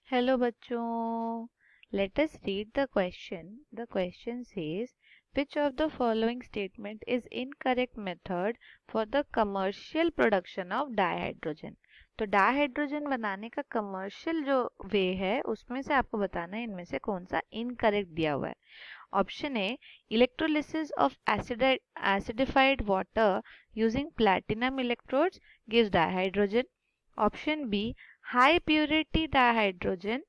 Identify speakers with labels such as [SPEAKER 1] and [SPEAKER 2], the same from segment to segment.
[SPEAKER 1] Hello बच्चों, let us read the question. The question says, which of the following statement is incorrect method for the commercial production of dihydrogen? तो dihydrogen बनाने का commercial जो वे है उसमें से आपको बताना है इनमें से कौन सा इनकरेक्ट दिया हुआ है. Option A, electrolysis of acidified water using platinum electrodes gives dihydrogen. Option B, high purity dihydrogen,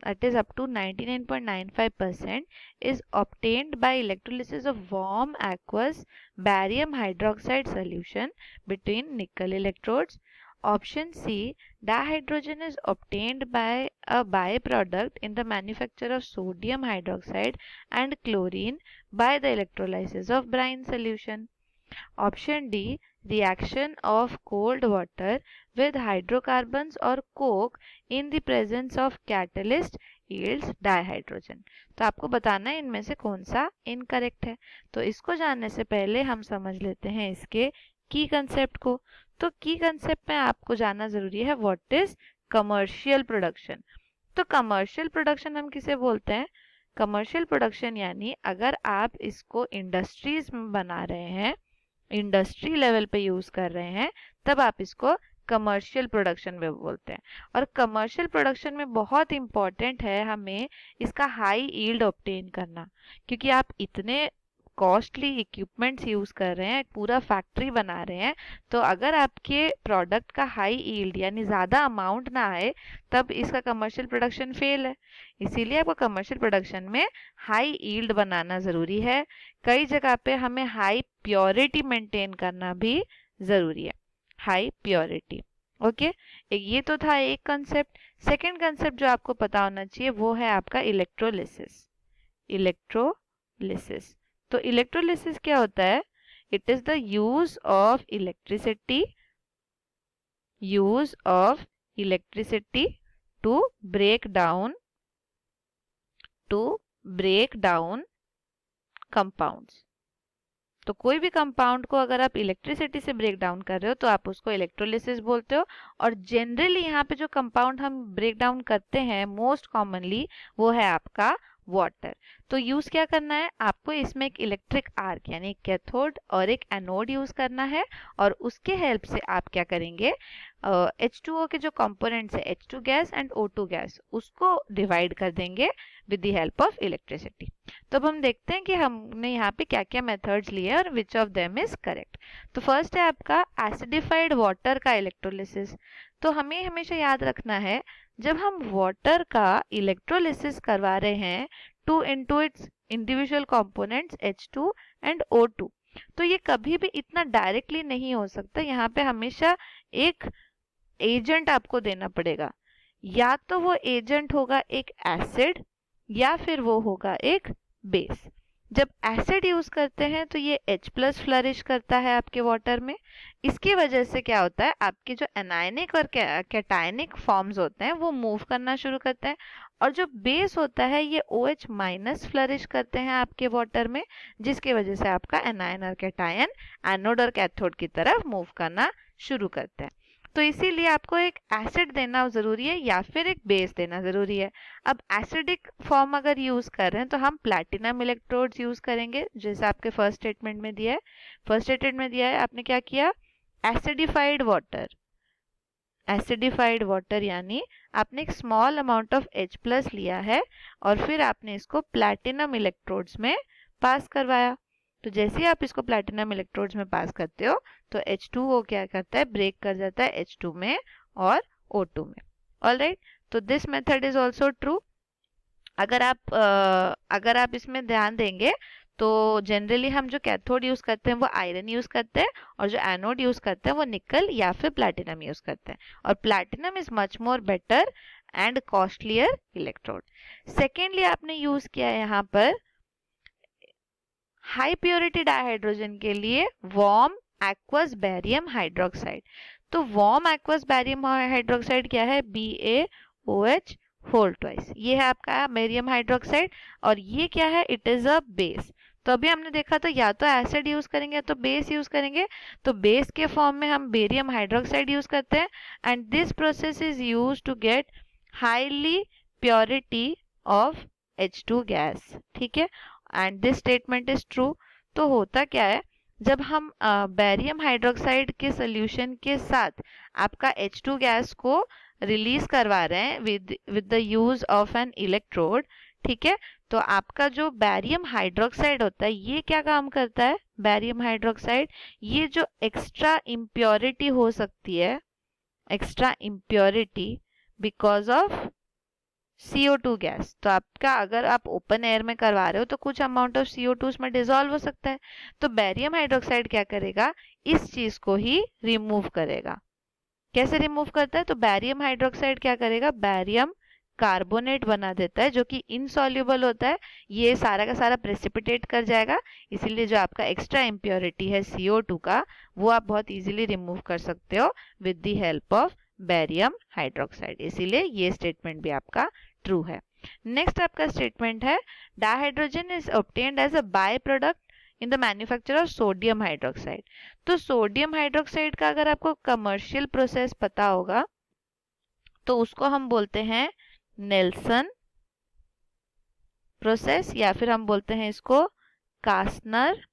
[SPEAKER 1] that is up to 99.95%, is obtained by electrolysis of warm aqueous barium hydroxide solution between nickel electrodes. Option C, dihydrogen is obtained by a byproduct in the manufacture of sodium hydroxide and chlorine by the electrolysis of brine solution. Option D, reaction of cold water with hydrocarbons or coke in the presence of catalyst yields dihydrogen. तो आपको बताना है इनमें से कौन सा incorrect है. तो इसको जानने से पहले हम समझ लेते हैं इसके की कंसेप्ट को. तो की कंसेप्ट में आपको जानना जरूरी है व्हाट इज कमर्शियल प्रोडक्शन. तो कमर्शियल प्रोडक्शन हम किसे बोलते हैं? कमर्शियल प्रोडक्शन यानी अगर आप इसको इंडस्ट्रीज में बना रहे हैं, इंडस्ट्री लेवल पे यूज कर रहे हैं, तब आप इसको कमर्शियल प्रोडक्शन में बोलते हैं. और कमर्शियल प्रोडक्शन में बहुत इंपॉर्टेंट है हमें इसका हाई यील्ड ऑब्टेन करना, क्योंकि आप इतने कॉस्टली इक्विपमेंट्स यूज कर रहे हैं, पूरा फैक्ट्री बना रहे हैं, तो अगर आपके प्रोडक्ट का हाई यील्ड यानी ज़्यादा अमाउंट ना आए तब इसका कमर्शियल प्रोडक्शन फेल है. इसीलिए आपको कमर्शियल प्रोडक्शन में हाई यील्ड बनाना ज़रूरी है. कई जगह पे हमें हाई प्योरिटी मेंटेन करना भी ज़रूरी है. High purity. ओके, ये तो था एक कंसेप्ट. सेकंड कंसेप्ट जो आपको पता होना चाहिए वो है आपका इलेक्ट्रोलिसिस. इलेक्ट्रोलिसिस. तो इलेक्ट्रोलिसिस क्या होता है? It is the use of electricity to break down compounds. तो कोई भी कंपाउंड को अगर आप इलेक्ट्रिसिटी से ब्रेक डाउन कर रहे हो तो आप उसको इलेक्ट्रोलिसिस बोलते हो. और जनरली यहाँ पे जो कंपाउंड हम ब्रेक डाउन करते हैं मोस्ट कॉमनली वो है आपका वाटर. तो यूज क्या करना है आपको? इसमें एक इलेक्ट्रिक आर्क यानी एक कैथोड और एक एनोड यूज करना है, और उसके हेल्प से आप क्या करेंगे, H2O के जो कंपोनेंट्स है H2 gas and O2 gas, उसको डिवाइड कर देंगे with the help of electricity. तो अब हम देखते हैं कि हमने यहाँ पे क्या क्या मेथड्स लिए और which of them is correct. तो फर्स्ट है आपका एसिडिफाइड वाटर का इलेक्ट्रोलिसिस. तो हमें हमेशा याद रखना है जब हम वाटर का इलेक्ट्रोलिसिस करवा रहे हैं to into its individual components H2 and O2, तो ये कभी भी इतना डायरेक्टली नहीं हो सकता. यहाँ पे हमेशा एक एजेंट आपको देना पड़ेगा. या तो वो एजेंट होगा एक एसिड या फिर वो होगा एक बेस. जब एसिड यूज करते हैं तो ये H प्लस फ्लरिश करता है आपके वाटर में. इसकी वजह से क्या होता है, आपके जो एनायनिक और कैटायनिक फॉर्म्स होते हैं वो मूव करना शुरू करते हैं. और जो बेस होता है ये OH माइनस फ्लरिश करते हैं आपके वाटर में, जिसकी वजह से आपका एनायन और कैटायन एनोड और कैथोड की तरफ मूव करना शुरू करते हैं. तो इसीलिए आपको एक एसिड देना जरूरी है या फिर एक बेस देना जरूरी है. अब एसिडिक फॉर्म अगर यूज कर रहे हैं तो हम प्लैटिनम इलेक्ट्रोड्स यूज करेंगे, जैसे आपके फर्स्ट स्टेटमेंट में दिया है. फर्स्ट स्टेटमेंट में दिया है आपने क्या किया, एसिडिफाइड वाटर यानी आपने एक small amount of H plus लिया है और फिर आपने इसको प्लैटिनम इलेक्ट्रोड्स में पास करवाया. तो जैसे ही आप इसको प्लैटिनम इलेक्ट्रोड्स में पास करते हो तो H2O क्या करता है, ब्रेक कर जाता है H2 में और O2 में. ऑलराइट, तो this method is also true. अगर आप इसमें ध्यान देंगे तो जनरली हम जो कैथोड यूज करते हैं वो आयरन यूज करते हैं, और जो एनोड यूज करते हैं वो निकल या फिर प्लैटिनम यूज करते हैं. और platinum is much more better and costlier electrode. Secondly आपने यूज किया है यहाँ पर हाई प्योरिटी डाइहाइड्रोजन के लिए वार्म एक्वस बैरियम हाइड्रोक्साइड. तो वार्म एक्वस बैरियम हाइड्रोक्साइड क्या है, BaOH होल ट्वाइस. ये है आपका बैरियम हाइड्रोक्साइड और ये क्या है, इट इज अ बेस. तो अभी हमने देखा तो या तो एसिड यूज करेंगे या तो बेस यूज करेंगे. तो बेस के फॉर्म में हम बेरियम हाइड्रोक्साइड यूज करते हैं and this process is use to get highly impurity of H2 gas, ठीक है, and this statement is true. तो होता क्या है, जब हम बेरियम हाइड्रोक्साइड के सोल्यूशन के साथ आपका H2 गैस को रिलीज करवा रहे हैं with the use of N electrode, ठीक है, तो आपका जो बैरियम हाइड्रोक्साइड होता है ये क्या काम करता है, बैरियम हाइड्रोक्साइड ये जो एक्स्ट्रा इम्प्योरिटी हो सकती है, extra impurity because of CO2 gas, तो आपका अगर आप ओपन एयर में करवा रहे हो तो कुछ अमाउंट ऑफ CO2 उसमें डिसॉल्व हो सकता है, तो बैरियम हाइड्रोक्साइड क्या करेगा, इस चीज को ही रिमूव करेगा। कैसे रिमूव करता है, तो बैरियम हाइड्रोक्साइड क्या करेगा, बैरियम कार्बोनेट बना देता है जो कि इनसॉल्युबल होता है, ये सारा का सारा प्रेसिपिटेट कर जाएगा, इसीलिए जो आपका एक्स्ट्रा इम्प्योरिटी है CO2 का वो आप बहुत इजीली रिमूव कर सकते हो with the help of barium hydroxide, इसीलिए ये स्टेटमेंट भी आपका ट्रू है। नेक्स्ट आपका स्टेटमेंट है dihydrogen is obtained as a by product in the manufacture of sodium hydroxide. तो सोडियम हाइड्रोक्साइड का अगर आपको कमर्शियल प्रोसेस पता होगा तो उसको हम बोलते हैं नेल्सन प्रोसेस, या फिर हम बोलते हैं इसको कास्नर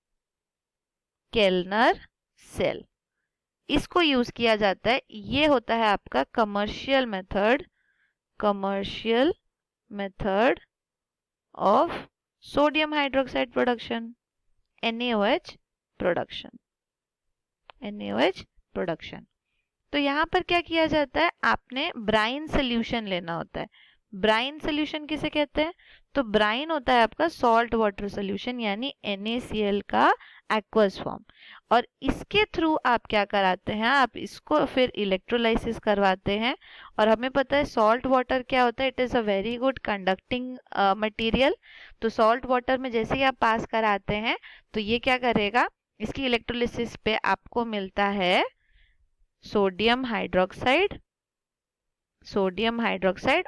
[SPEAKER 1] केल्नर सेल, इसको यूज किया जाता है। ये होता है आपका commercial method of sodium hydroxide production, NaOH production. तो यहाँ पर क्या किया जाता है, आपने ब्राइन सोल्यूशन लेना होता है। ब्राइन सोल्यूशन किसे कहते हैं, तो ब्राइन होता है आपका सॉल्ट वाटर सोल्यूशन यानी NaCl का एक्वस फॉर्म, और इसके थ्रू आप क्या कराते हैं, आप इसको फिर इलेक्ट्रोलाइसिस करवाते हैं। और हमें पता है सॉल्ट वाटर क्या होता है, it is a very good conducting material. तो सॉल्ट वाटर में जैसे ही आप पास कराते हैं तो ये क्या करेगा, इसकी इलेक्ट्रोलिसिस पे आपको मिलता है सोडियम हाइड्रोक्साइड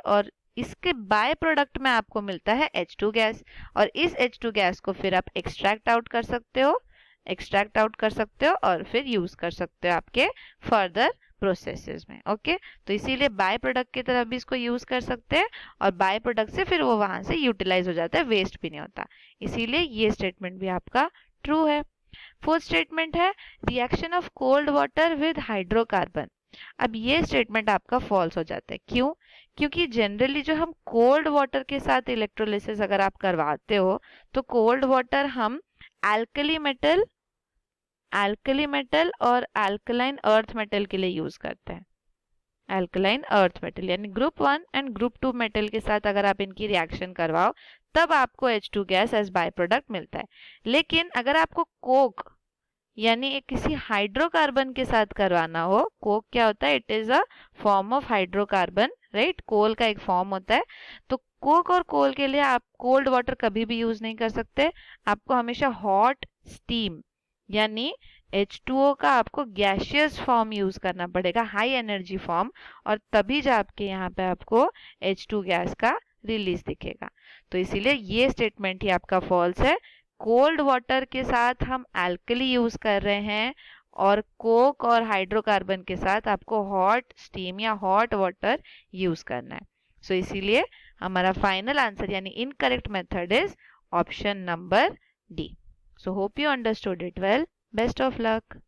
[SPEAKER 1] और इसके बाय प्रोडक्ट में आपको मिलता है H2 गैस, और इस H2 गैस को फिर आप एक्सट्रैक्ट आउट कर सकते हो और फिर यूज कर सकते हो आपके फर्दर प्रोसेसेस में। ओके, तो इसीलिए बाय प्रोडक्ट की तरह भी इसको यूज कर सकते हैं, और बाय प्रोडक्ट से फिर वो वहां से यूटिलाइज हो जाता है, वेस्ट भी नहीं होता, इसीलिए ये स्टेटमेंट भी आपका ट्रू है। फोर्थ स्टेटमेंट है reaction of cold water with hydrocarbon. अब ये स्टेटमेंट आपका फॉल्स हो जाता है, क्यों, क्योंकि जनरली जो हम कोल्ड वाटर के साथ इलेक्ट्रोलिसिस अगर आप करवाते हो तो कोल्ड वाटर हम एल्कली मेटल और अल्कलाइन अर्थ मेटल के लिए यूज करते हैं। अल्कलाइन अर्थ मेटल यानी ग्रुप 1 एंड ग्रुप 2 मेटल के साथ अगर आप इनकी रिएक्शन करवाओ तब आपको H2 gas as by product मिलता है। लेकिन अगर आपको कोक यानी एक किसी हाइड्रोकार्बन के साथ करवाना हो, कोक क्या होता है, it is a form of hydrocarbon, right, coal का एक फॉर्म होता है। तो कोक और कोल के लिए आप कोल्ड वाटर कभी भी यूज नहीं कर सकते, आपको हमेशा हॉट स्टीम यानी H2O का आपको गैसियस फॉर्म यूज करना पड़ेगा, हाई एनर्जी फॉर्म, और तभी जाके यहाँ पे आपको H2 गैस का रिलीज दिखेगा। तो इसीलिए ये स्टेटमेंट ही आपका फॉल्स है। कोल्ड वाटर के साथ हम एल्कली यूज कर रहे हैं और कोक और हाइड्रोकार्बन के साथ आपको हॉट स्टीम या हॉट वाटर यूज करना है। सो इसीलिए हमारा फाइनल आंसर यानी incorrect method is option number D. So hope you understood it well. Best of luck.